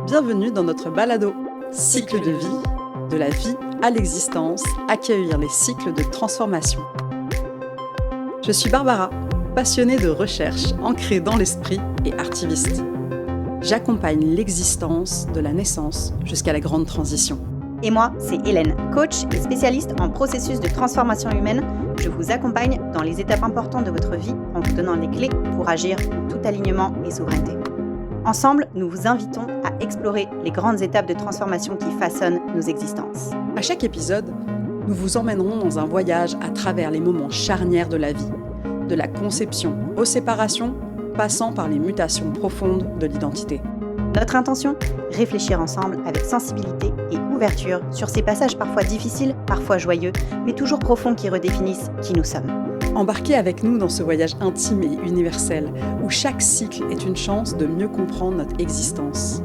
Bienvenue dans notre balado. Cycle de vie, de la vie à l'existence, accueillir les cycles de transformation. Je suis Barbara, passionnée de recherche, ancrée dans l'esprit et artiviste. J'accompagne l'existence de la naissance jusqu'à la grande transition. Et moi, c'est Hélène, coach et spécialiste en processus de transformation humaine. Je vous accompagne dans les étapes importantes de votre vie en vous donnant les clés pour agir en tout alignement et souveraineté. Ensemble, nous vous invitons à explorer les grandes étapes de transformation qui façonnent nos existences. À chaque épisode, nous vous emmènerons dans un voyage à travers les moments charnières de la vie, de la conception aux séparations, passant par les mutations profondes de l'identité. Notre intention ? Réfléchir ensemble avec sensibilité et ouverture sur ces passages parfois difficiles, parfois joyeux, mais toujours profonds qui redéfinissent qui nous sommes. Embarquez avec nous dans ce voyage intime et universel, où chaque cycle est une chance de mieux comprendre notre existence.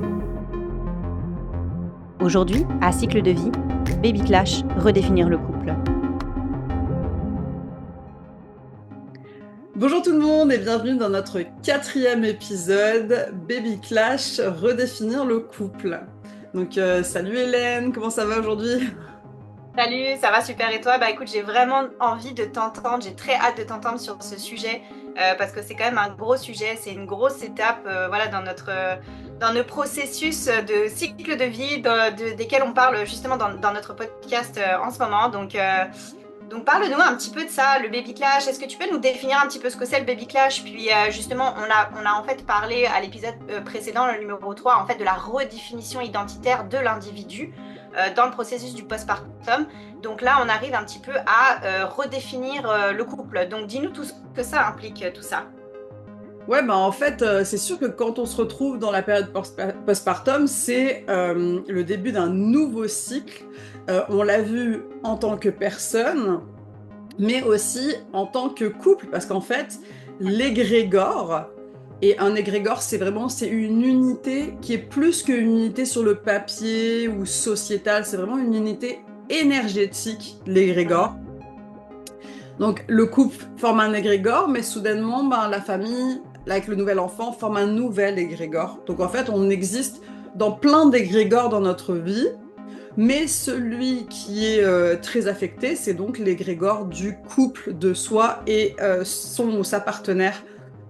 Aujourd'hui, à Cycle de vie, Baby Clash, redéfinir le couple. Bonjour tout le monde et bienvenue dans notre 4e épisode, Baby Clash, redéfinir le couple. Donc salut Hélène, comment ça va aujourd'hui ? Salut, ça va super et toi ? Écoute, j'ai vraiment envie de t'entendre, j'ai très hâte de t'entendre sur ce sujet parce que c'est quand même un gros sujet, c'est une grosse étape dans nos processus de cycle de vie desquels on parle justement dans notre podcast en ce moment. Donc parle-nous un petit peu de ça, le baby clash. Est-ce que tu peux nous définir un petit peu ce que c'est le baby clash ? Puis justement, on a en fait parlé à l'épisode précédent, le numéro 3, en fait, de la redéfinition identitaire de l'individu dans le processus du postpartum. Donc là, on arrive un petit peu à redéfinir le couple. Donc dis-nous tout ce que ça implique, tout ça. Ouais, en fait, c'est sûr que quand on se retrouve dans la période postpartum, c'est le début d'un nouveau cycle. On l'a vu en tant que personne, mais aussi en tant que couple, parce qu'en fait, l'égrégore, et un égrégore, c'est une unité qui est plus qu'une unité sur le papier ou sociétale, c'est vraiment une unité énergétique, l'égrégore. Donc le couple forme un égrégore, mais soudainement, la famille, avec le nouvel enfant, forme un nouvel égrégore. Donc en fait, on existe dans plein d'égrégores dans notre vie, mais celui qui est très affecté, c'est donc l'égrégore du couple de soi et son ou sa partenaire.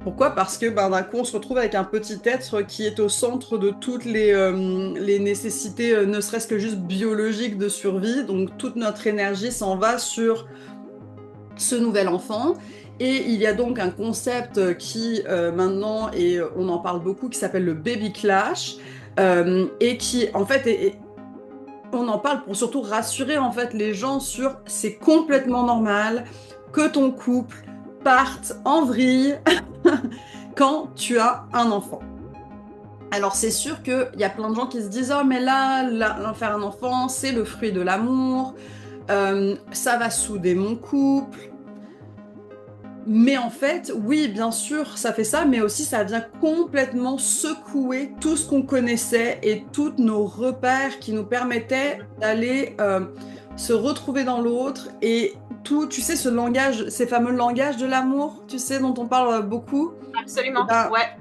Pourquoi ? Parce que d'un coup, on se retrouve avec un petit être qui est au centre de toutes les nécessités, ne serait-ce que juste biologiques de survie. Donc toute notre énergie s'en va sur ce nouvel enfant. Et il y a donc un concept qui maintenant, et on en parle beaucoup, qui s'appelle le baby clash, et qui en fait on en parle pour surtout rassurer en fait les gens sur c'est complètement normal que ton couple parte en vrille quand tu as un enfant. Alors c'est sûr qu'il y a plein de gens qui se disent « Oh mais là, faire un enfant, c'est le fruit de l'amour, ça va souder mon couple. » Mais en fait, oui, bien sûr, ça fait ça, mais aussi ça vient complètement secouer tout ce qu'on connaissait et tous nos repères qui nous permettaient d'aller se retrouver dans l'autre et tout, tu sais, ce langage, ces fameux langages de l'amour, tu sais, dont on parle beaucoup. Absolument, ouais.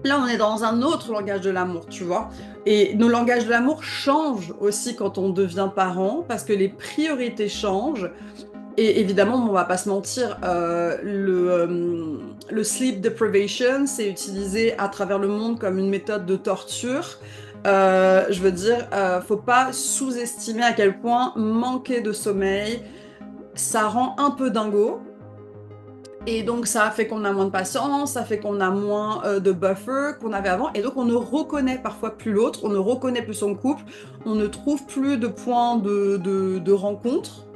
Là, on est dans un autre langage de l'amour, tu vois. Et nos langages de l'amour changent aussi quand on devient parent parce que les priorités changent. Et évidemment, on va pas se mentir, le sleep deprivation, c'est utilisé à travers le monde comme une méthode de torture. Je veux dire, faut pas sous-estimer à quel point manquer de sommeil, ça rend un peu dingo. Et donc, ça fait qu'on a moins de patience, ça fait qu'on a moins de buffer qu'on avait avant. Et donc, on ne reconnaît parfois plus l'autre, on ne reconnaît plus son couple, on ne trouve plus de points de rencontre.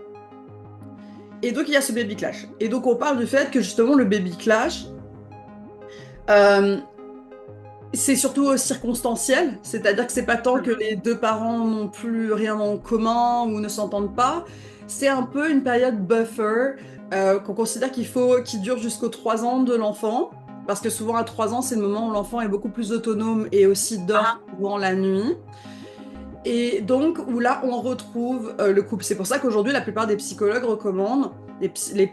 Et donc, il y a ce baby clash. Et donc, on parle du fait que, justement, le baby clash, c'est surtout circonstanciel. C'est-à-dire que c'est pas tant que les deux parents n'ont plus rien en commun ou ne s'entendent pas. C'est un peu une période buffer qu'on considère qui dure jusqu'aux 3 ans de l'enfant. Parce que souvent, à 3 ans, c'est le moment où l'enfant est beaucoup plus autonome et aussi dort souvent la nuit. Et donc, où là, on retrouve le couple. C'est pour ça qu'aujourd'hui, la plupart des psychologues recommandent les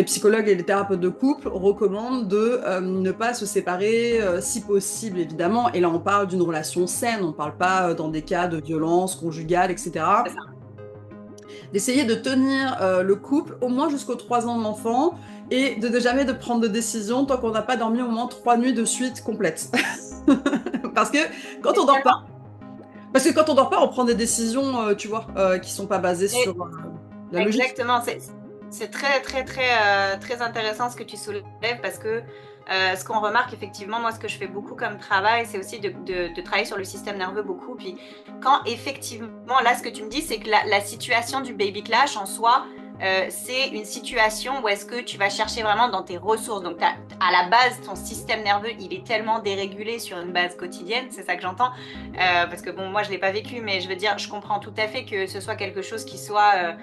psychologues et les thérapeutes de couple recommandent de ne pas se séparer si possible, évidemment. Et là, on parle d'une relation saine, on ne parle pas dans des cas de violence conjugale, etc. C'est ça. D'essayer de tenir le couple au moins jusqu'aux 3 ans de l'enfant et de ne jamais de prendre de décision tant qu'on n'a pas dormi au moins 3 nuits de suite complètes. Parce que quand on dort pas, on prend des décisions, tu vois, qui sont pas basées sur la logique. Exactement, c'est très très très très intéressant ce que tu soulèves parce que ce qu'on remarque effectivement, moi ce que je fais beaucoup comme travail, c'est aussi de travailler sur le système nerveux beaucoup. Puis quand effectivement, là ce que tu me dis, c'est que la situation du baby clash en soi, c'est une situation où est-ce que tu vas chercher vraiment dans tes ressources. Donc à la base, ton système nerveux, il est tellement dérégulé sur une base quotidienne, c'est ça que j'entends. Parce que bon, moi je ne l'ai pas vécu, mais je veux dire, je comprends tout à fait que ce soit quelque chose qui soit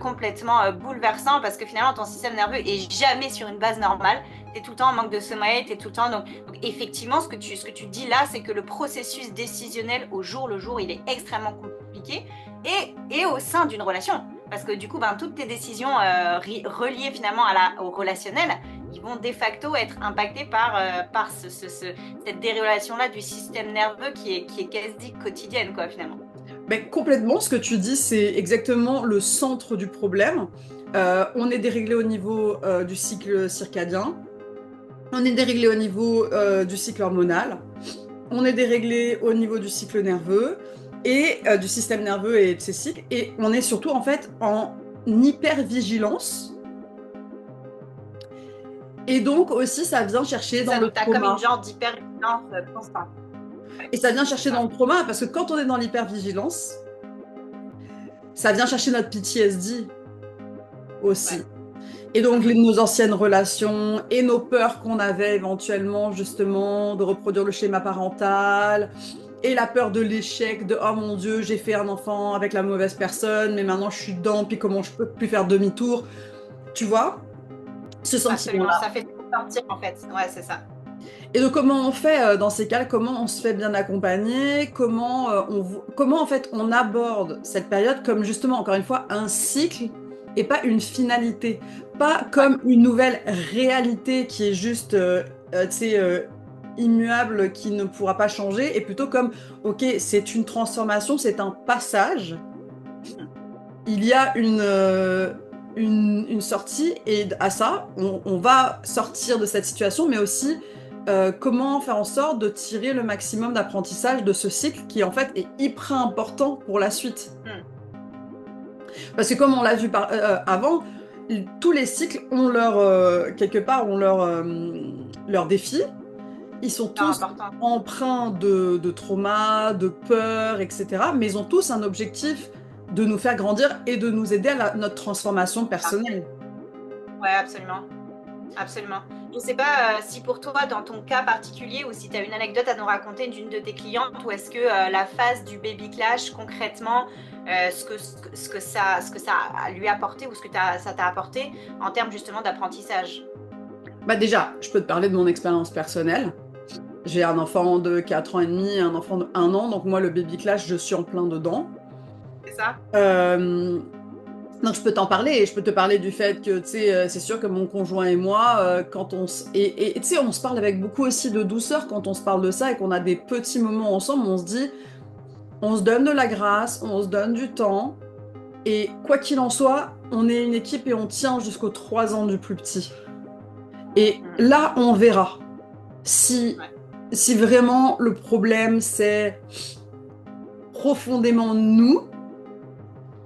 complètement bouleversant parce que finalement ton système nerveux est jamais sur une base normale. Tu es tout le temps en manque de sommeil, tu es tout le temps. Donc effectivement, ce que tu dis là, c'est que le processus décisionnel au jour le jour, il est extrêmement compliqué et au sein d'une relation. Parce que du coup, toutes tes décisions reliées finalement au relationnel, ils vont de facto être impactés par cette dérégulation-là du système nerveux qui est quasi quotidienne, quoi, finalement. Ben, complètement, ce que tu dis, c'est exactement le centre du problème. On est déréglé au niveau du cycle circadien, on est déréglé au niveau du cycle hormonal, on est déréglé au niveau du cycle nerveux et du système nerveux et de ses cycles, et on est surtout en fait en hypervigilance. Et donc aussi, ça vient chercher dans le trauma. T'as comme une genre d'hypervigilance constante. Et ça vient chercher dans le trauma, parce que quand on est dans l'hypervigilance, ça vient chercher notre PTSD aussi. Ouais. Et donc nos anciennes relations et nos peurs qu'on avait éventuellement justement de reproduire le schéma parental et la peur de l'échec, de « oh mon Dieu, j'ai fait un enfant avec la mauvaise personne, mais maintenant je suis dedans, puis comment je peux plus faire demi-tour ?» Tu vois? Ce sentiment-là. Absolument, ça fait tout sortir en fait. Ouais, c'est ça. Et donc comment on fait dans ces cas, comment on se fait bien accompagner, comment en fait on aborde cette période comme justement encore une fois un cycle et pas une finalité, pas comme une nouvelle réalité qui est juste immuable, qui ne pourra pas changer, et plutôt comme ok, c'est une transformation, c'est un passage, il y a une sortie, et à ça on va sortir de cette situation, mais aussi comment faire en sorte de tirer le maximum d'apprentissage de ce cycle qui en fait est hyper important pour la suite. Parce que comme on l'a vu avant, tous les cycles ont quelque part ont leur défi. Ils sont tous empreints de trauma, de peur, etc. Mais ils ont tous un objectif de nous faire grandir et de nous aider à notre transformation personnelle. Ouais, absolument. Absolument. Je ne sais pas si pour toi, dans ton cas particulier, ou si tu as une anecdote à nous raconter d'une de tes clientes, ou est-ce que la phase du baby clash, concrètement, ce que ça lui a apporté ou ce que ça t'a apporté en termes justement d'apprentissage? Bah déjà, je peux te parler de mon expérience personnelle. J'ai un enfant de 4 ans et demi et un enfant de 1 an, donc moi, le baby clash, je suis en plein dedans. C'est ça. Donc je peux t'en parler, et je peux te parler du fait que, tu sais, c'est sûr que mon conjoint et moi, quand on tu sais, on se parle avec beaucoup aussi de douceur quand on se parle de ça et qu'on a des petits moments ensemble, on se dit, on se donne de la grâce, on se donne du temps, et quoi qu'il en soit, on est une équipe et on tient jusqu'aux 3 ans du plus petit. Et là, on verra si vraiment le problème, c'est profondément nous,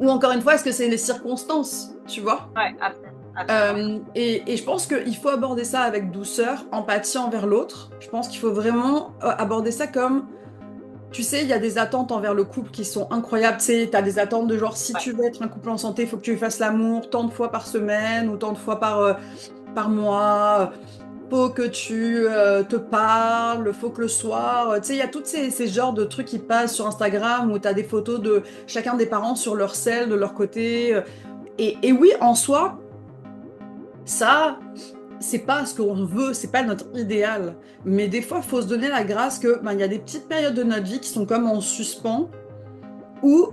ou encore une fois, est-ce que c'est les circonstances, tu vois? Ouais, absolument. Et je pense qu'il faut aborder ça avec douceur, empathie envers l'autre. Je pense qu'il faut vraiment aborder ça comme, tu sais, il y a des attentes envers le couple qui sont incroyables. Tu sais, tu as des attentes de genre, si tu veux être un couple en santé, il faut que tu fasses l'amour tant de fois par semaine ou tant de fois par mois. Faut que tu te parles, faut que le soir... Tu sais, il y a tous ces genres de trucs qui passent sur Instagram où tu as des photos de chacun des parents sur leur selle, de leur côté. Et oui, en soi, ça, c'est pas ce qu'on veut, c'est pas notre idéal. Mais des fois, il faut se donner la grâce que y a des petites périodes de notre vie qui sont comme en suspens, où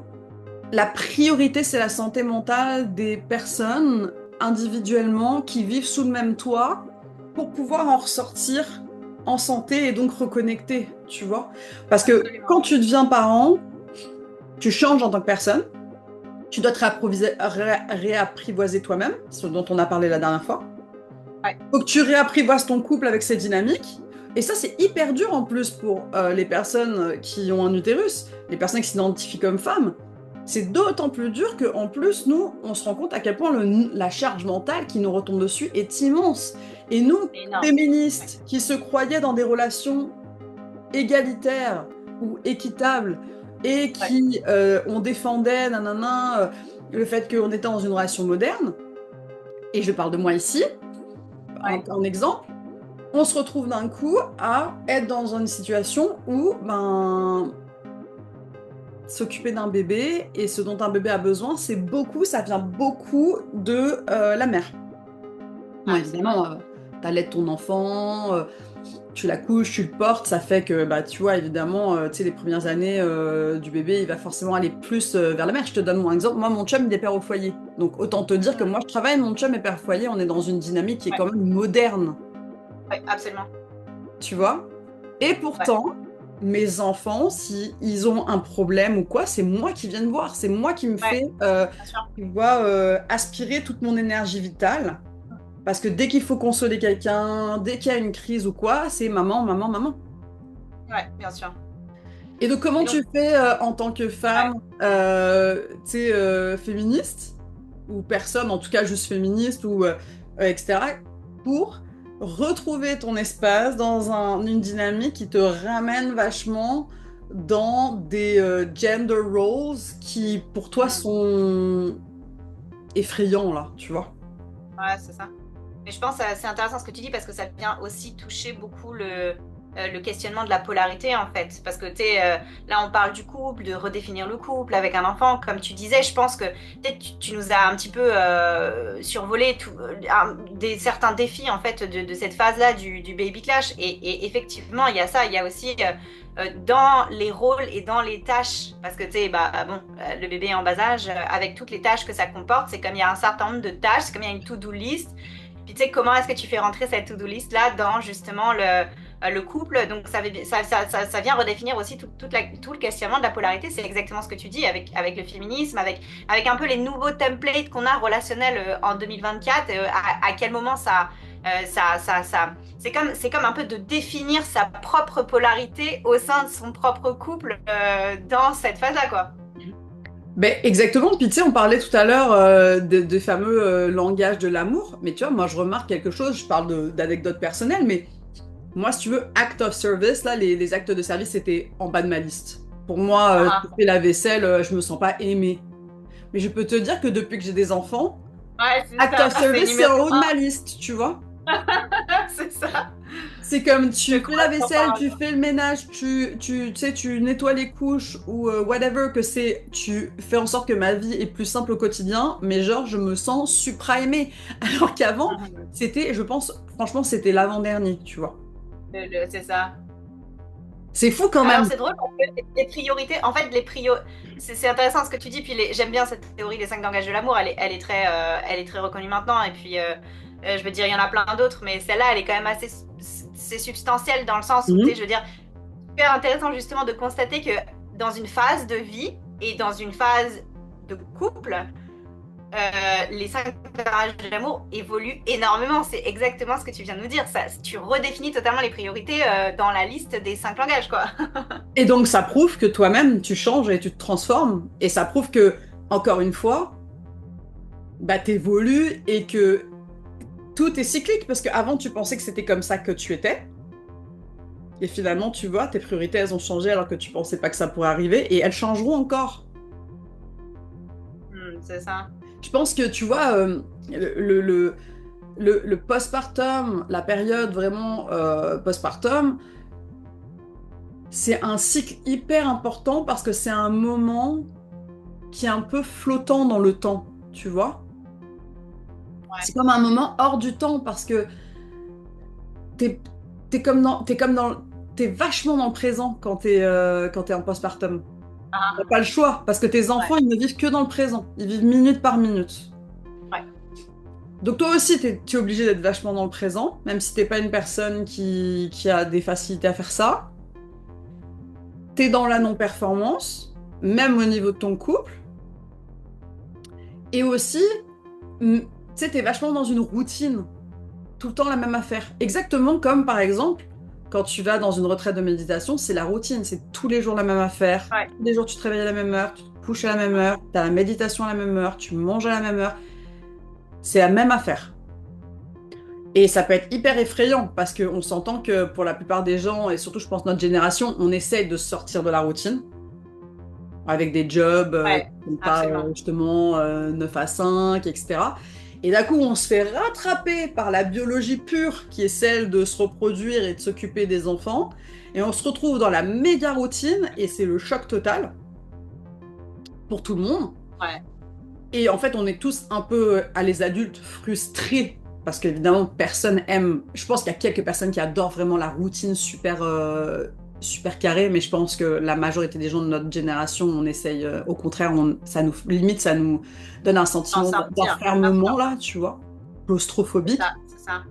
la priorité, c'est la santé mentale des personnes individuellement, qui vivent sous le même toit, pour pouvoir en ressortir en santé et donc reconnecter, tu vois. Parce que quand tu deviens parent, tu changes en tant que personne, tu dois te réapprivoiser toi-même, ce dont on a parlé la dernière fois. Ouais. Donc tu réapprivoises ton couple avec ces dynamiques. Et ça, c'est hyper dur en plus pour les personnes qui ont un utérus, les personnes qui s'identifient comme femmes. C'est d'autant plus dur qu'en plus, nous, on se rend compte à quel point la charge mentale qui nous retombe dessus est immense. Et nous, féministes, qui se croyaient dans des relations égalitaires ou équitables, et qui on défendait le fait qu'on était dans une relation moderne, et je parle de moi ici, en exemple, on se retrouve d'un coup à être dans une situation où s'occuper d'un bébé et ce dont un bébé a besoin, ça vient beaucoup de la mère. Bon, évidemment, t'allaites ton enfant, tu la couches, tu le portes, ça fait que, tu vois, évidemment, les premières années du bébé, il va forcément aller plus vers la mère. Je te donne mon exemple. Moi, mon chum, il est père au foyer. Donc, autant te dire que moi, je travaille, mon chum est père au foyer. On est dans une dynamique qui est quand même moderne. Oui, absolument. Tu vois? Et pourtant, mes enfants, si ils ont un problème ou quoi, c'est moi qui viens de voir. C'est moi qui me fais, tu vois, aspirer toute mon énergie vitale. Parce que dès qu'il faut consoler quelqu'un, dès qu'il y a une crise ou quoi, c'est maman, maman, maman. Ouais, bien sûr. Et donc, comment tu fais en tant que femme, féministe, ou personne, en tout cas juste féministe, ou etc., pour retrouver ton espace dans une dynamique qui te ramène vachement dans des gender roles qui, pour toi, sont effrayants, là, tu vois? Ouais, c'est ça. Mais je pense que c'est intéressant ce que tu dis parce que ça vient aussi toucher beaucoup le questionnement de la polarité en fait. Parce que là on parle du couple, de redéfinir le couple avec un enfant. Comme tu disais, je pense que peut-être tu nous as un petit peu survolé certains défis en fait de cette phase-là du baby clash. Et effectivement, il y a ça, il y a aussi dans les rôles et dans les tâches. Parce que le bébé est en bas âge, avec toutes les tâches que ça comporte, c'est comme il y a un certain nombre de tâches, c'est comme il y a une to-do list. Puis tu sais, comment est-ce que tu fais rentrer cette to-do list-là dans justement le couple? Donc ça vient redéfinir aussi tout le questionnement de la polarité. C'est exactement ce que tu dis avec le féminisme, avec un peu les nouveaux templates qu'on a relationnels en 2024. À quel moment c'est comme un peu de définir sa propre polarité au sein de son propre couple dans cette phase-là, quoi. Ben, exactement. Puis tu sais, on parlait tout à l'heure de fameux langage de l'amour. Mais tu vois, moi, je remarque quelque chose. Je parle d'anecdotes personnelles, mais moi, si tu veux, act of service, là, les actes de service, c'était en bas de ma liste. Pour moi, je fais la vaisselle, je me sens pas aimée. Mais je peux te dire que depuis que j'ai des enfants, act of service, c'est en haut de ma liste, tu vois? C'est ça. C'est comme tu fais la vaisselle, tu fais le ménage, tu sais, tu nettoies les couches ou whatever que c'est, tu fais en sorte que ma vie est plus simple au quotidien, mais genre je me sens supra-aimée. Alors qu'avant, c'était, je pense, franchement, c'était l'avant-dernier, tu vois. C'est ça. C'est fou quand même. Alors c'est drôle parce que les priorités, en fait, c'est intéressant ce que tu dis, puis j'aime bien cette théorie des 5 langages de l'amour, elle est très reconnue maintenant, et puis je veux dire, il y en a plein d'autres, mais celle-là, elle est quand même assez c'est substantiel dans le sens où, je veux dire, c'est super intéressant justement de constater que dans une phase de vie et dans une phase de couple, les 5 langages de l'amour évoluent énormément. C'est exactement ce que tu viens de nous dire. Ça, tu redéfinis totalement les priorités dans la liste des 5 langages, quoi. Et donc, ça prouve que toi-même, tu changes et tu te transformes. Et ça prouve que, encore une fois, t'évolues et que tout est cyclique. Parce qu'avant, tu pensais que c'était comme ça que tu étais. Et finalement, tu vois, tes priorités, elles ont changé alors que tu pensais pas que ça pourrait arriver. Et elles changeront encore. C'est ça. Je pense que, tu vois, le postpartum, la période vraiment postpartum, c'est un cycle hyper important parce que c'est un moment qui est un peu flottant dans le temps, tu vois. Ouais. C'est comme un moment hors du temps parce que t'es vachement dans le présent quand t'es en postpartum. T'as pas le choix, parce que tes enfants, ils ne vivent que dans le présent. Ils vivent minute par minute. Ouais. Donc toi aussi, tu es obligé d'être vachement dans le présent, même si t'es pas une personne qui a des facilités à faire ça. T'es dans la non-performance, même au niveau de ton couple. Et aussi, tu sais, t'es vachement dans une routine, tout le temps la même affaire. Exactement comme, par exemple, quand tu vas dans une retraite de méditation, c'est la routine, c'est tous les jours la même affaire. Ouais. Tous les jours, tu te réveilles à la même heure, tu te couches à la même heure, t'as la méditation à la même heure, tu manges à la même heure. C'est la même affaire. Et ça peut être hyper effrayant parce qu'on s'entend que pour la plupart des gens, et surtout je pense notre génération, on essaye de sortir de la routine avec des jobs Ouais, qui sont pas absolument. justement 9 à 5, etc. Et d'un coup, on se fait rattraper par la biologie pure qui est celle de se reproduire et de s'occuper des enfants. Et on se retrouve dans la méga routine et c'est le choc total pour tout le monde. Ouais. Et en fait, on est tous un peu, à les adultes, frustrés. Parce qu'évidemment, personne aime. Je pense qu'il y a quelques personnes qui adorent vraiment la routine super, super carrée, mais je pense que la majorité des gens de notre génération, on essaye, au contraire, limite, ça nous donne un D'en sentiment sortir, bien d'enfermement, sûr. là, tu vois, C'est claustrophobique. ça, c'est ça.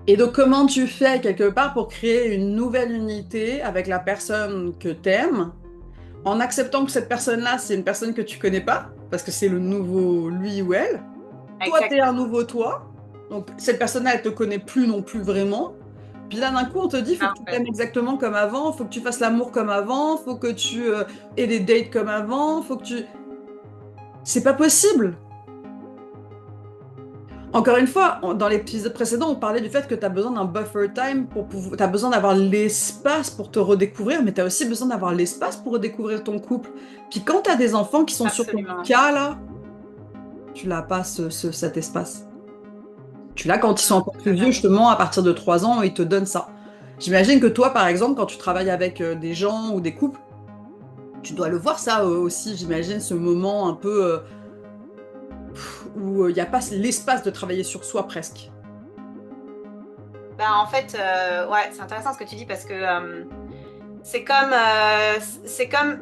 Et donc, comment tu fais quelque part pour créer une nouvelle unité avec la personne que t'aimes, en acceptant que cette personne-là, c'est une personne que tu connais pas, parce que c'est le nouveau lui ou elle. Toi, t'es un Exactement. nouveau toi. Donc, cette personne-là, elle te connaît plus non plus vraiment. Puis là, d'un coup, on te dit, faut que tu Parfait. t'aimes exactement comme avant, faut que tu fasses l'amour comme avant, faut que tu aies des dates comme avant, faut que tu... C'est pas possible. Encore une fois, dans l'épisode précédent, on parlait du fait que tu as besoin d'un buffer time pour pouvoir... Tu as besoin d'avoir l'espace pour te redécouvrir, mais tu as aussi besoin d'avoir l'espace pour redécouvrir ton couple. Puis quand tu as des enfants qui sont sur ton Absolument. cas, là, tu l'as pas, cet espace. Tu l'as quand ils sont encore plus vieux, Totalement. justement, à partir de 3 ans, ils te donnent ça. J'imagine que toi, par exemple, quand tu travailles avec des gens ou des couples, tu dois le voir ça aussi, j'imagine, ce moment un peu où il n'y a pas l'espace de travailler sur soi presque. Bah, en fait, ouais, c'est intéressant ce que tu dis parce que c'est comme,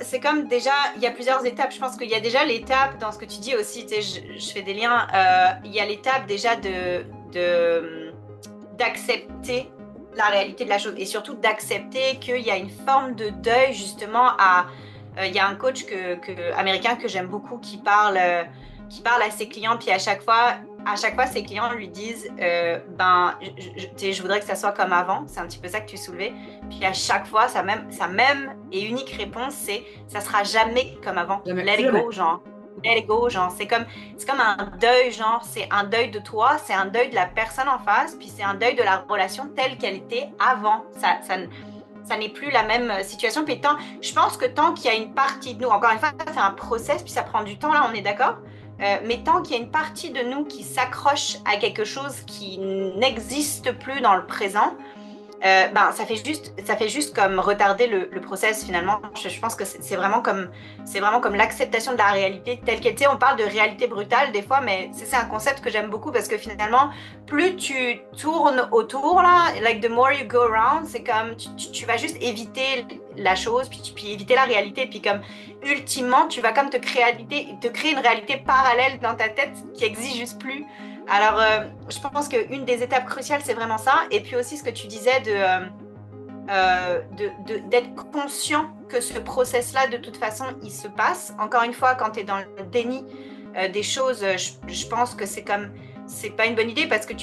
c'est comme déjà, il y a plusieurs étapes. Je pense qu'il y a déjà l'étape dans ce que tu dis aussi, tu sais, je fais des liens. Il y a l'étape déjà d'accepter la réalité de la chose et surtout d'accepter qu'il y a une forme de deuil justement à. Il y a un coach américain que j'aime beaucoup qui parle à ses clients, puis à chaque fois, ses clients lui disent ben, je voudrais que ça soit comme avant. C'est un petit peu ça que tu soulevais. Puis à chaque fois, sa même et unique réponse, c'est ça sera jamais comme avant. Jamais, Let plus it jamais. go, genre. Let it go, genre. C'est comme un deuil, genre. C'est un deuil de toi, c'est un deuil de la personne en face, puis c'est un deuil de la relation telle qu'elle était avant. Ça n'est plus la même situation. Puis je pense que tant qu'il y a une partie de nous, encore une fois, c'est un process, puis ça prend du temps, là, on est d'accord. Mais tant qu'il y a une partie de nous qui s'accroche à quelque chose qui n'existe plus dans le présent, ben, ça fait juste comme retarder le process finalement. Je pense que c'est vraiment comme l'acceptation de la réalité telle qu'elle était. On parle de réalité brutale des fois, mais c'est un concept que j'aime beaucoup parce que finalement, plus tu tournes autour là, like the more you go around, c'est comme tu vas juste éviter la chose, puis éviter la réalité, puis comme ultimement, tu vas comme te créer une réalité parallèle dans ta tête qui existe juste plus. Alors, je pense qu'une des étapes cruciales, c'est vraiment ça. Et puis aussi, ce que tu disais d'être conscient que ce process-là, de toute façon, il se passe. Encore une fois, quand tu es dans le déni des choses, je pense que c'est pas une bonne idée parce que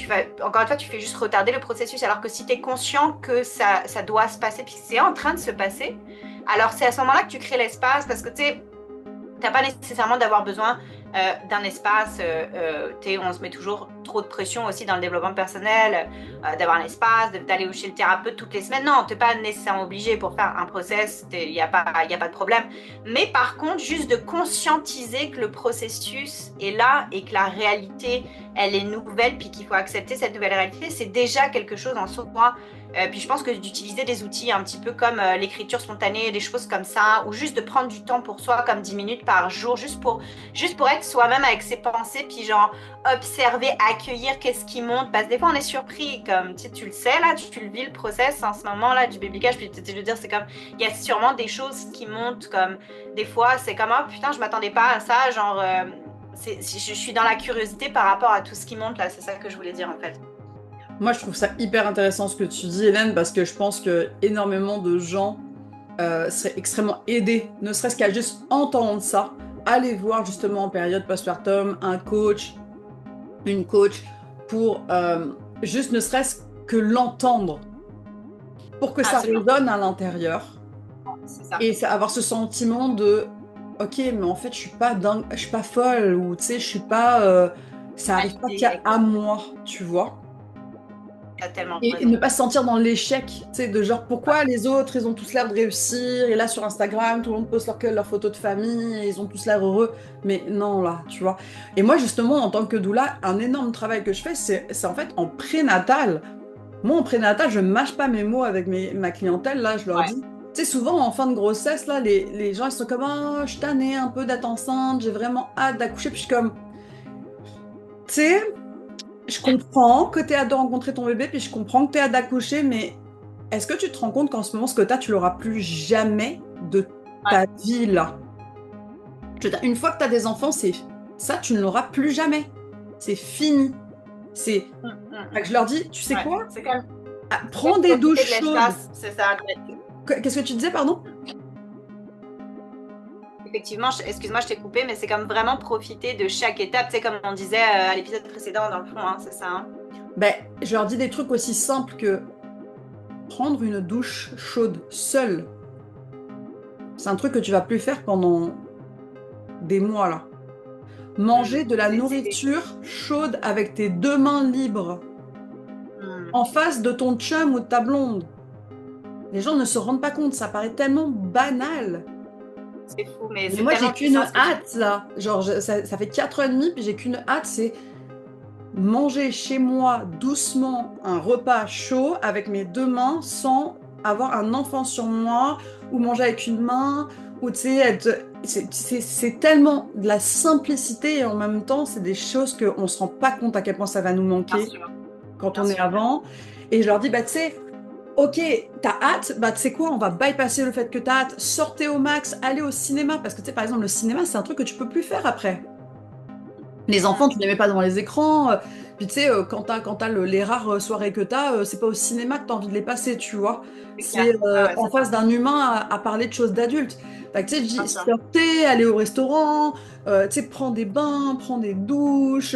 encore une fois, tu fais juste retarder le processus. Alors que si tu es conscient que ça doit se passer, puis que c'est en train de se passer, alors c'est à ce moment-là que tu crées l'espace parce que tu sais, t'as pas nécessairement d'avoir besoin d'un espace. On se met toujours trop de pression aussi dans le développement personnel, d'avoir un espace, d'aller chez le thérapeute toutes les semaines. Non, t'es pas nécessairement obligé pour faire un process, il n'y a pas de problème. Mais par contre, juste de conscientiser que le processus est là et que la réalité, elle est nouvelle, puis qu'il faut accepter cette nouvelle réalité, c'est déjà quelque chose en soi. Puis je pense que d'utiliser des outils un petit peu comme l'écriture spontanée, des choses comme ça, ou juste de prendre du temps pour soi, comme 10 minutes par jour, juste pour être soi-même avec ses pensées, puis genre observer, accueillir qu'est-ce qui monte. Parce que des fois on est surpris, comme tu le sais, là, tu le vis le process en ce moment là du bébé-cage, puis je veux dire, c'est comme, il y a sûrement des choses qui montent, comme des fois c'est comme, oh putain, je m'attendais pas à ça, genre... je suis dans la curiosité par rapport à tout ce qui monte là, c'est ça que je voulais dire en fait. Moi, je trouve ça hyper intéressant ce que tu dis, Hélène, parce que je pense que énormément de gens seraient extrêmement aidés, ne serait-ce qu'à juste entendre ça, aller voir justement en période postpartum un coach, une coach, pour juste ne serait-ce que l'entendre, pour que ça résonne à l'intérieur, et avoir ce sentiment de ok, mais en fait, je suis pas dingue, je suis pas folle, ou tu sais, je suis pas, ça arrive pas qu'à moi, tu vois. Et ne pas se sentir dans l'échec, tu sais, de genre pourquoi les autres, ils ont tous l'air de réussir, et là sur Instagram, tout le monde poste leur photo de famille, et ils ont tous l'air heureux, mais non, là, tu vois. Et moi, justement, en tant que doula, un énorme travail que je fais, c'est en fait en prénatal. Moi, en prénatal, je mâche pas mes mots avec ma clientèle, là, je leur dis. Tu sais, souvent, en fin de grossesse, là, les gens, ils sont comme, oh, je suis tannée un peu d'être enceinte, j'ai vraiment hâte d'accoucher, puis je suis comme, tu sais, je comprends que tu aies hâte de rencontrer ton bébé, puis je comprends que tu aies hâte d'accoucher, mais est-ce que tu te rends compte qu'en ce moment, ce que tu as, tu l'auras plus jamais de ta vie là? Je veux dire, une fois que tu as des enfants, c'est ça, tu ne l'auras plus jamais. C'est fini. C'est. Je leur dis, tu sais quoi? Prends des douches chaudes. C'est ça. Qu'est-ce que tu disais, pardon? Effectivement, excuse-moi, je t'ai coupé, mais c'est comme vraiment profiter de chaque étape, tu sais, comme on disait à l'épisode précédent, dans le fond, hein, c'est ça. Hein. Ben, je leur dis des trucs aussi simples que prendre une douche chaude seule. C'est un truc que tu vas plus faire pendant des mois, là. Manger de la nourriture chaude avec tes 2 mains libres en face de ton chum ou de ta blonde. Les gens ne se rendent pas compte, ça paraît tellement banal. C'est fou, mais moi j'ai qu'une hâte là, genre ça fait 4 ans et demi, puis j'ai qu'une hâte, c'est manger chez moi doucement un repas chaud avec mes 2 mains sans avoir un enfant sur moi, ou manger avec une main, ou tu sais, c'est tellement de la simplicité, et en même temps c'est des choses qu'on ne se rend pas compte à quel point ça va nous manquer quand on est avant. Et je leur dis, bah tu sais, ok, t'as hâte, bah tu sais quoi, on va bypasser le fait que t'as hâte, sortez au max, allez au cinéma, parce que tu sais, par exemple, le cinéma, c'est un truc que tu peux plus faire après. Les enfants, tu les mets pas devant les écrans, puis tu sais, quand t'as les rares soirées que t'as, c'est pas au cinéma que t'as envie de les passer, tu vois. C'est en face d'un humain à parler de choses d'adultes. Fait que tu sais, sortez, allez au restaurant, tu sais, prends des bains, prends des douches,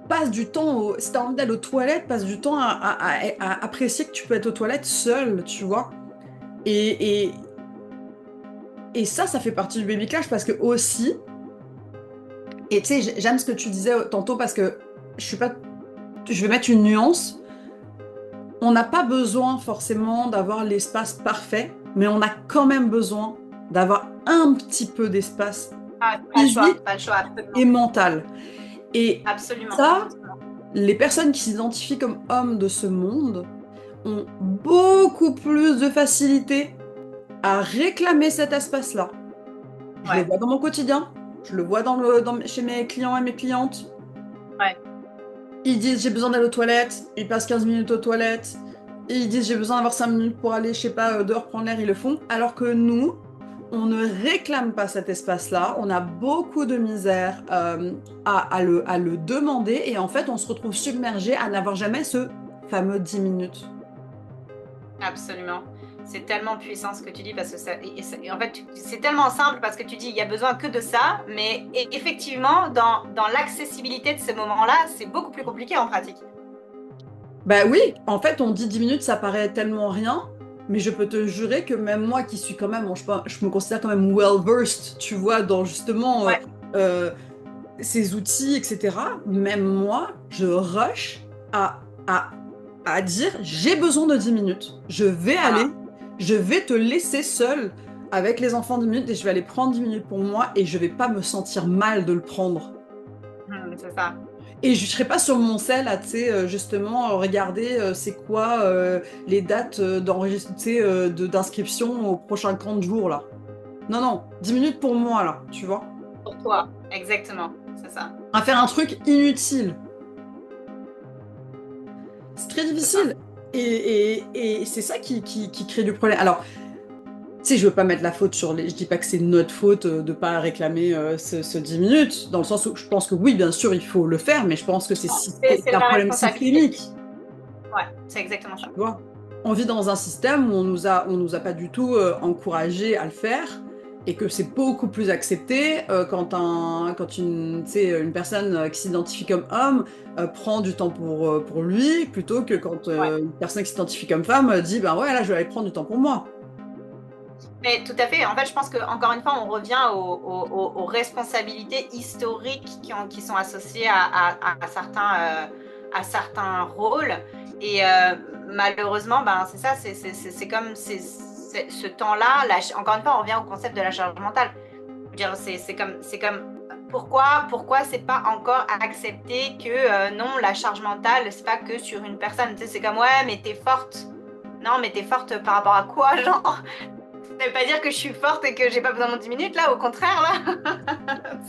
passe du temps, si t'as envie d'aller aux toilettes, passe du temps à apprécier que tu peux être aux toilettes seul, tu vois. Et ça fait partie du baby clash, parce que aussi, et tu sais, j'aime ce que tu disais tantôt, parce que je vais mettre une nuance. On n'a pas besoin forcément d'avoir l'espace parfait, mais on a quand même besoin d'avoir un petit peu d'espace physique et mental. Et ça, les personnes qui s'identifient comme hommes de ce monde ont beaucoup plus de facilité à réclamer cet espace-là. Je le vois dans mon quotidien, je le vois chez mes clients et mes clientes. Ils disent j'ai besoin d'aller aux toilettes, ils passent 15 minutes aux toilettes, et ils disent j'ai besoin d'avoir 5 minutes pour aller, je sais pas, dehors prendre l'air, ils le font. Alors que nous, on ne réclame pas cet espace-là, on a beaucoup de misère à le demander, et en fait on se retrouve submergé à n'avoir jamais ce fameux 10 minutes. Absolument. C'est tellement puissant ce que tu dis, parce que en fait, c'est tellement simple, parce que tu dis il y a besoin que de ça, mais effectivement, dans l'accessibilité de ce moment-là, c'est beaucoup plus compliqué en pratique. Bah oui, en fait, on dit 10 minutes, ça paraît tellement rien, mais je peux te jurer que même moi qui suis quand même, je me considère quand même well-versed, tu vois, dans justement ces outils, etc. Même moi, je rush à dire j'ai besoin de 10 minutes. Je vais aller, je vais te laisser seule avec les enfants 10 minutes, et je vais aller prendre 10 minutes pour moi, et je vais pas me sentir mal de le prendre. C'est ça. Et je ne serai pas sur mon sel à, tu sais, justement, regarder c'est quoi les dates d'inscription aux prochains 30 jours, là. Non, non, 10 minutes pour moi, là, tu vois. Pour toi, exactement, c'est ça. À faire un truc inutile. C'est très difficile. Et c'est ça qui crée du problème. Alors, Si je veux pas mettre la faute sur les... Je dis pas que c'est notre faute de pas réclamer ce 10 minutes, dans le sens où je pense que oui, bien sûr, il faut le faire, mais je pense que c'est C'est un la problème responsabilité. systémique. Ouais, c'est exactement ça. Tu vois, on vit dans un système où on nous a pas du tout encouragé à le faire, et que c'est beaucoup plus accepté quand une, tu sais, une personne qui s'identifie comme homme prend du temps pour lui, plutôt que quand Ouais. une personne qui s'identifie comme femme dit, ben ouais, là, je vais aller prendre du temps pour moi. Mais tout à fait. En fait, je pense qu'encore une fois, on revient aux responsabilités historiques qui sont associées à certains rôles. Et malheureusement, ben, c'est ça, c'est comme ce temps-là. Encore une fois, on revient au concept de la charge mentale. Je veux dire, c'est comme pourquoi c'est pas encore accepté que non, la charge mentale, c'est pas que sur une personne. Tu sais, c'est comme ouais, mais t'es forte. Non, mais t'es forte par rapport à quoi, genre? Ça veut pas dire que je suis forte et que j'ai pas besoin de mon 10 minutes, là, au contraire, là.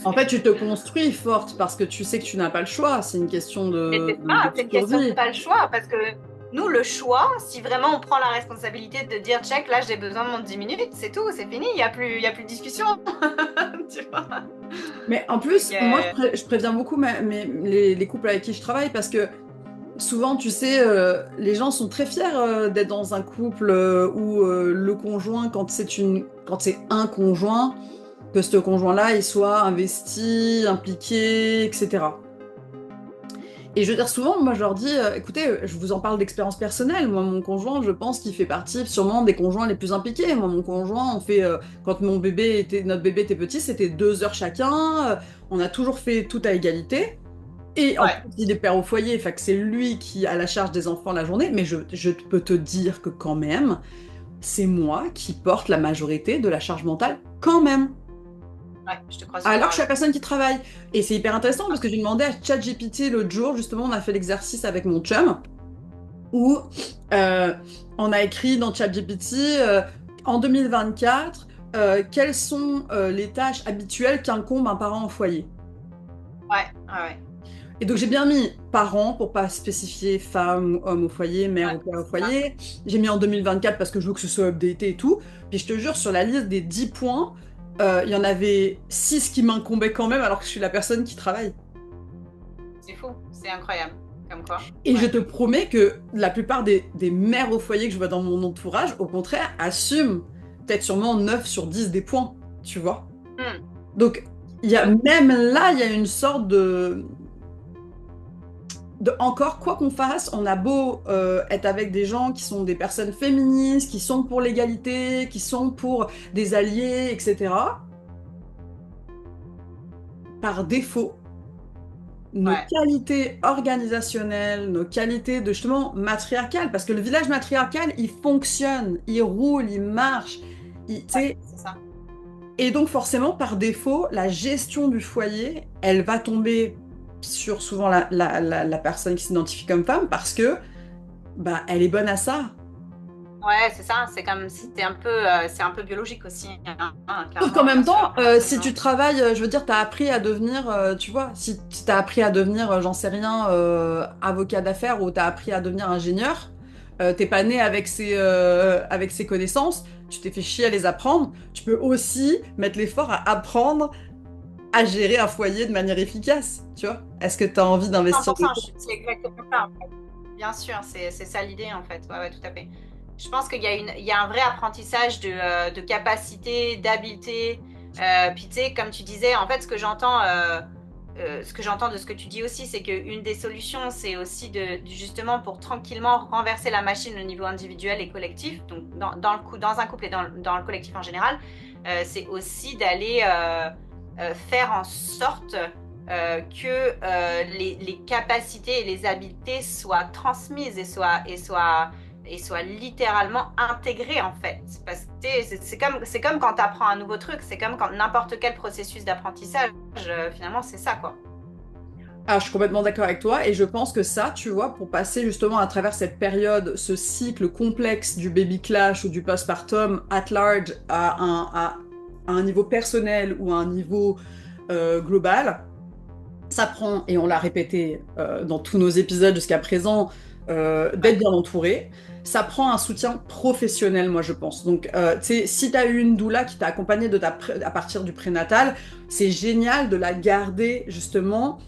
En fait, tu te construis forte parce que tu sais que tu n'as pas le choix. C'est une question Mais c'est ça, c'est une question de survie. pas le choix, parce que nous, le choix, si vraiment on prend la responsabilité de dire, check, là, j'ai besoin de mon 10 minutes, c'est tout, c'est fini, il y a plus de discussion. Tu vois. Mais en Donc, plus, moi, je préviens beaucoup les couples avec qui je travaille parce que souvent, tu sais, les gens sont très fiers d'être dans un couple où le conjoint, quand c'est un conjoint, que ce conjoint-là, il soit investi, impliqué, etc. Et je veux dire, souvent, moi, je leur dis, écoutez, je vous en parle d'expérience personnelle. Moi, mon conjoint, je pense qu'il fait partie sûrement des conjoints les plus impliqués. Moi, mon conjoint, quand notre bébé était petit, c'était 2 heures chacun. On a toujours fait tout à égalité. Et en ouais, plus, il est père au foyer, fait que c'est lui qui a la charge des enfants la journée. Mais je peux te dire que quand même, c'est moi qui porte la majorité de la charge mentale quand même. ouais, je te crois sur Alors que je suis la parole. personne qui travaille. Et c'est hyper intéressant parce que j'ai demandé à ChatGPT l'autre jour, justement, on a fait l'exercice avec mon chum, où euh, on a écrit dans ChatGPT en 2024, quelles sont les tâches habituelles qu'incombent un parent au foyer. Ouais, ouais, ouais, Et donc j'ai bien mis parent pour pas spécifier femme ou homme au foyer, mère ouais, ou père au c'est ça. foyer. J'ai mis en 2024 parce que je veux que ce soit updaté et tout. Puis je te jure, sur la liste des 10 points, il y en avait 6 qui m'incombaient quand même alors que je suis la personne qui travaille. C'est fou, c'est incroyable. Comme quoi. Et je Ouais. te promets que la plupart des mères au foyer que je vois dans mon entourage, au contraire, assument peut-être sûrement 9 sur 10 des points, tu vois. Hmm. Donc, Ouais. même là, il y a une sorte encore, quoi qu'on fasse, on a beau être avec des gens qui sont des personnes féministes, qui sont pour l'égalité, qui sont pour des alliés, etc. Par défaut, nos Ouais. qualités organisationnelles, nos qualités de justement matriarcales, parce que le village matriarcal, il fonctionne, il roule, il marche, tu Ouais, sais. c'est ça. Et donc forcément, par défaut, la gestion du foyer, elle va tomber sur souvent la personne qui s'identifie comme femme, parce que bah, elle est bonne à ça. Ouais, c'est ça. C'est comme si c'est un peu biologique aussi, hein, Sauf qu'en clairement, bien même sûr, temps, si absolument. tu travailles, je veux dire, t'as appris à devenir, tu vois, si t'as appris à devenir, j'en sais rien, avocat d'affaires ou t'as appris à devenir ingénieur, t'es pas né avec ces connaissances, tu t'es fait chier à les apprendre, tu peux aussi mettre l'effort à apprendre à gérer un foyer de manière efficace, tu vois. Est-ce que t'as envie d'investir 100%, dedans? c'est exactement ça, en fait. Bien sûr, c'est ça l'idée, en fait. Ouais, ouais, tout à fait. Je pense il y a un vrai apprentissage de capacité, d'habileté. Puis, tu sais, comme tu disais, en fait, ce que j'entends de ce que tu dis aussi, c'est qu'une des solutions, c'est aussi justement pour tranquillement renverser la machine au niveau individuel et collectif, donc dans un couple et dans le collectif en général, c'est aussi d'aller faire en sorte que les capacités et les habiletés soient transmises et soient littéralement intégrées en fait. Parce que c'est comme quand tu apprends un nouveau truc, c'est comme quand n'importe quel processus d'apprentissage, finalement c'est ça quoi. Ah, je suis complètement d'accord avec toi et je pense que ça, tu vois, pour passer justement à travers cette période, ce cycle complexe du baby clash ou du postpartum at large à un niveau personnel ou à un niveau global, ça prend, et on l'a répété dans tous nos épisodes jusqu'à présent, d'être bien entouré. Ça prend un soutien professionnel, moi, je pense. Donc, tu sais, si tu as eu une doula qui t'a accompagné à partir du prénatal, c'est génial de la garder, justement,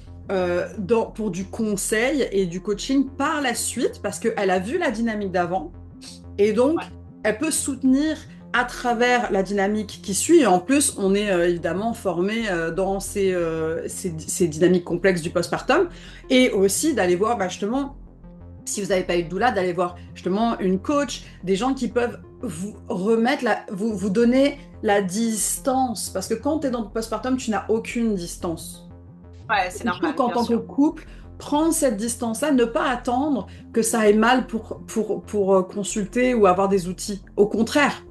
pour du conseil et du coaching par la suite, parce qu'elle a vu la dynamique d'avant. Et donc, elle peut soutenir à travers la dynamique qui suit. Et en plus, on est évidemment formé dans ces dynamiques complexes du postpartum. Et aussi d'aller voir, justement, si vous n'avez pas eu de doula, d'aller voir justement une coach, des gens qui peuvent vous remettre, vous donner la distance. Parce que quand tu es dans le postpartum, tu n'as aucune distance. Ouais, c'est normal. Surtout qu'en tant que couple, prendre cette distance-là, ne pas attendre que ça aille mal pour consulter ou avoir des outils. Au contraire,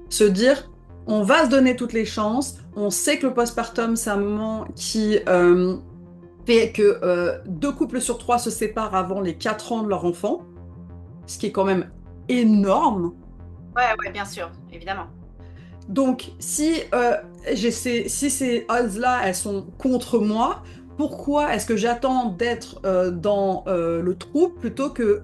se dire, on va se donner toutes les chances. On sait que le postpartum, c'est un moment qui fait que 2 couples sur 3 se séparent avant les 4 ans de leur enfant, ce qui est quand même énorme. Ouais, bien sûr, évidemment. Donc, si ces odds-là, elles sont contre moi, pourquoi est-ce que j'attends d'être dans le trou plutôt que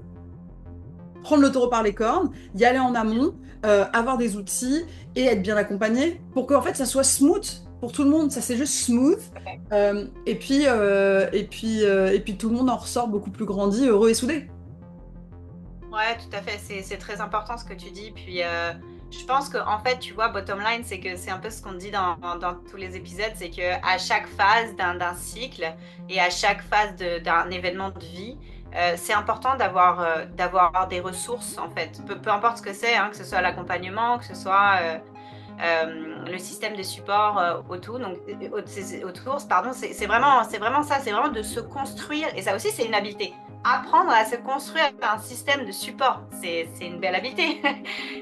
prendre le taureau par les cornes, y aller en amont, avoir des outils et être bien accompagné pour qu'en fait ça soit smooth pour tout le monde. Ça, c'est juste smooth. Et puis tout le monde en ressort beaucoup plus grandi, heureux et soudé. Ouais, tout à fait. C'est très important ce que tu dis. Puis je pense que en fait, tu vois, bottom line, c'est que c'est un peu ce qu'on dit dans tous les épisodes, c'est que à chaque phase d'un cycle et à chaque phase d'un événement de vie, c'est important d'avoir des ressources en fait. Peu importe ce que c'est, hein, que ce soit l'accompagnement, que ce soit le système de support autour. Donc pardon, c'est vraiment ça. C'est vraiment de se construire. Et ça aussi, c'est une habileté. Apprendre à se construire un système de support, c'est une belle habileté.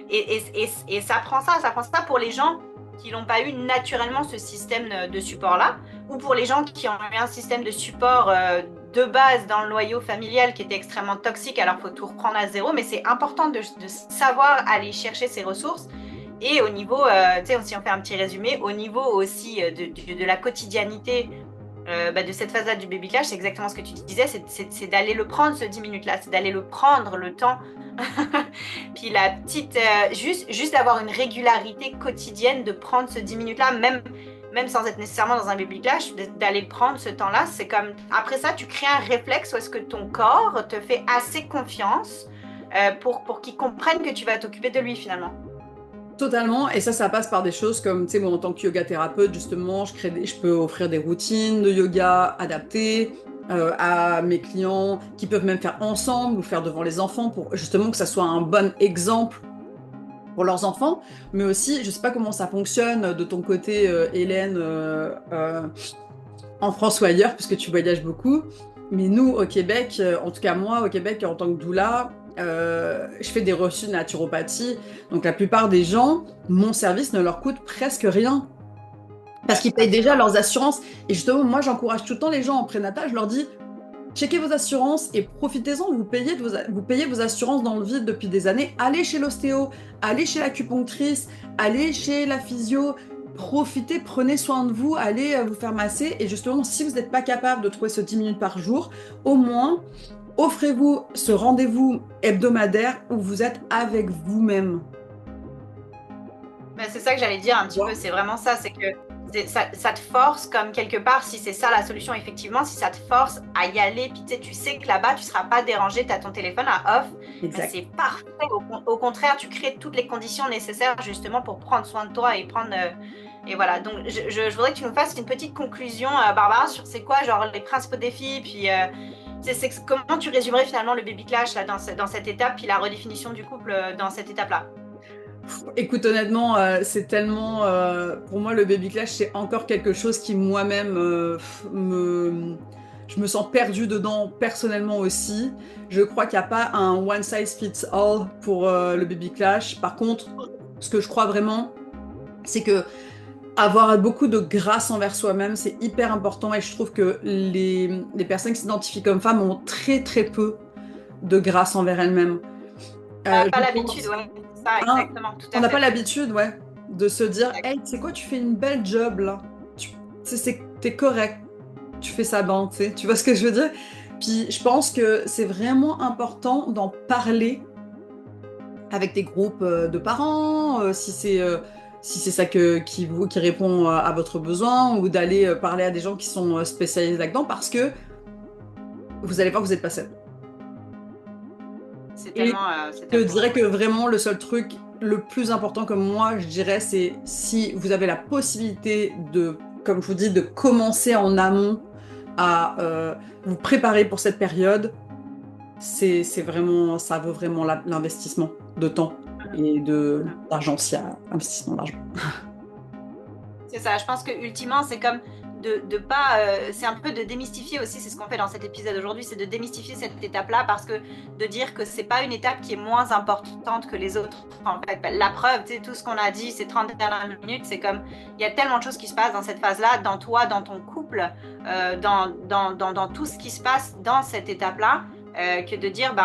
et ça prend ça pour les gens qui n'ont pas eu naturellement ce système de support-là, ou pour les gens qui ont eu un système de support de base dans le noyau familial qui était extrêmement toxique, alors il faut tout reprendre à zéro, mais c'est important de savoir aller chercher ces ressources. Et au niveau, tu sais, si on fait un petit résumé, au niveau aussi de la quotidienneté, de cette phase-là du baby clash, c'est exactement ce que tu disais, c'est d'aller le prendre ce 10 minutes-là, c'est d'aller le prendre le temps. Puis la petite, juste d'avoir une régularité quotidienne, de prendre ce 10 minutes-là, même sans être nécessairement dans un baby clash, d'aller le prendre ce temps-là, c'est comme, après ça, tu crées un réflexe où est-ce que ton corps te fait assez confiance pour qu'il comprenne que tu vas t'occuper de lui finalement. Totalement, et ça passe par des choses comme, tu sais, moi en tant que yoga thérapeute, justement, je peux offrir des routines de yoga adaptées à mes clients qui peuvent même faire ensemble ou faire devant les enfants pour justement que ça soit un bon exemple pour leurs enfants, mais aussi, je sais pas comment ça fonctionne de ton côté, Hélène, en France ou ailleurs, puisque tu voyages beaucoup, mais nous, au Québec, en tout cas moi, au Québec, en tant que doula, je fais des reçus de naturopathie, donc la plupart des gens, mon service ne leur coûte presque rien parce qu'ils payent déjà leurs assurances. Et justement, moi j'encourage tout le temps les gens en prénatal, je leur dis checkez vos assurances et profitez-en, vous payez vos assurances dans le vide depuis des années, allez chez l'ostéo, allez chez l'acupunctrice, allez chez la physio, profitez, prenez soin de vous, allez vous faire masser. Et justement, si vous n'êtes pas capable de trouver ce 10 minutes par jour, au moins offrez-vous ce rendez-vous hebdomadaire où vous êtes avec vous-même. C'est ça que j'allais dire un petit peu, c'est vraiment ça, c'est que ça te force comme quelque part, si c'est ça la solution effectivement, si ça te force à y aller, puis tu sais que là-bas tu ne seras pas dérangé, tu as ton téléphone à off, c'est parfait, au contraire tu crées toutes les conditions nécessaires justement pour prendre soin de toi et voilà, donc je voudrais que tu nous fasses une petite conclusion, Barbara, sur c'est quoi genre les principaux défis, puis comment tu résumerais finalement le baby clash là, dans cette étape, puis la redéfinition du couple dans cette étape-là? Écoute, honnêtement, c'est tellement... pour moi, le baby clash, c'est encore quelque chose qui, moi-même, je me sens perdue dedans personnellement aussi. Je crois qu'il n'y a pas un one size fits all pour le baby clash. Par contre, ce que je crois vraiment, c'est que avoir beaucoup de grâce envers soi-même, c'est hyper important, et je trouve que les personnes qui s'identifient comme femmes ont très très peu de grâce envers elles-mêmes. Pas l'habitude, ouais. Ça, exactement. On n'a pas l'habitude, ouais, de se dire « Hey, tu sais quoi, tu fais une belle job, là. T'es correct. Tu fais ça bien, tu sais. Tu vois ce que je veux dire ?» Puis je pense que c'est vraiment important d'en parler avec des groupes de parents, si c'est ça qui répond à votre besoin, ou d'aller parler à des gens qui sont spécialisés là-dedans, parce que vous allez voir que vous n'êtes pas seul. C'est Et tellement. je dirais que vraiment le seul truc le plus important que moi je dirais, c'est si vous avez la possibilité de, comme je vous dis, de commencer en amont à vous préparer pour cette période, c'est vraiment, ça vaut vraiment l'investissement de temps et d'argent, s'il y a investissement d'argent. C'est ça, je pense que ultimement, c'est comme de pas. C'est un peu de démystifier aussi, c'est ce qu'on fait dans cet épisode aujourd'hui, c'est de démystifier cette étape-là, parce que de dire que c'est pas une étape qui est moins importante que les autres. En fait, la preuve, tu sais, tout ce qu'on a dit ces 30 dernières minutes, c'est comme il y a tellement de choses qui se passent dans cette phase-là, dans toi, dans ton couple, dans tout ce qui se passe dans cette étape-là. Que de dire,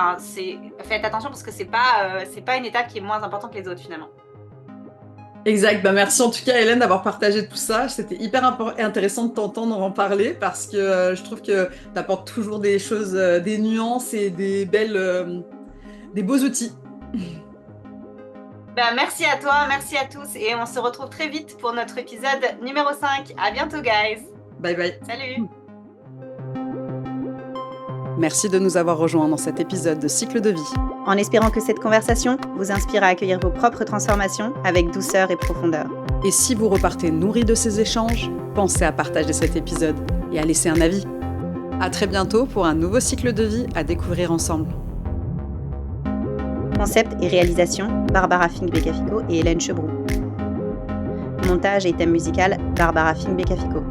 faites attention parce que c'est pas une étape qui est moins importante que les autres finalement. Exact, merci en tout cas Hélène d'avoir partagé tout ça, c'était hyper intéressant de t'entendre en parler, parce que je trouve que tu apportes toujours des choses, des nuances et des beaux outils. Merci à toi, merci à tous, et on se retrouve très vite pour notre épisode numéro 5. À bientôt guys. Bye bye. Salut. Merci de nous avoir rejoints dans cet épisode de Cycle de vie. En espérant que cette conversation vous inspire à accueillir vos propres transformations avec douceur et profondeur. Et si vous repartez nourris de ces échanges, pensez à partager cet épisode et à laisser un avis. À très bientôt pour un nouveau cycle de vie à découvrir ensemble. Concept et réalisation, Barbara Fink-Becafico et Hélène Chebroux. Montage et thème musical, Barbara Fink-Becafico.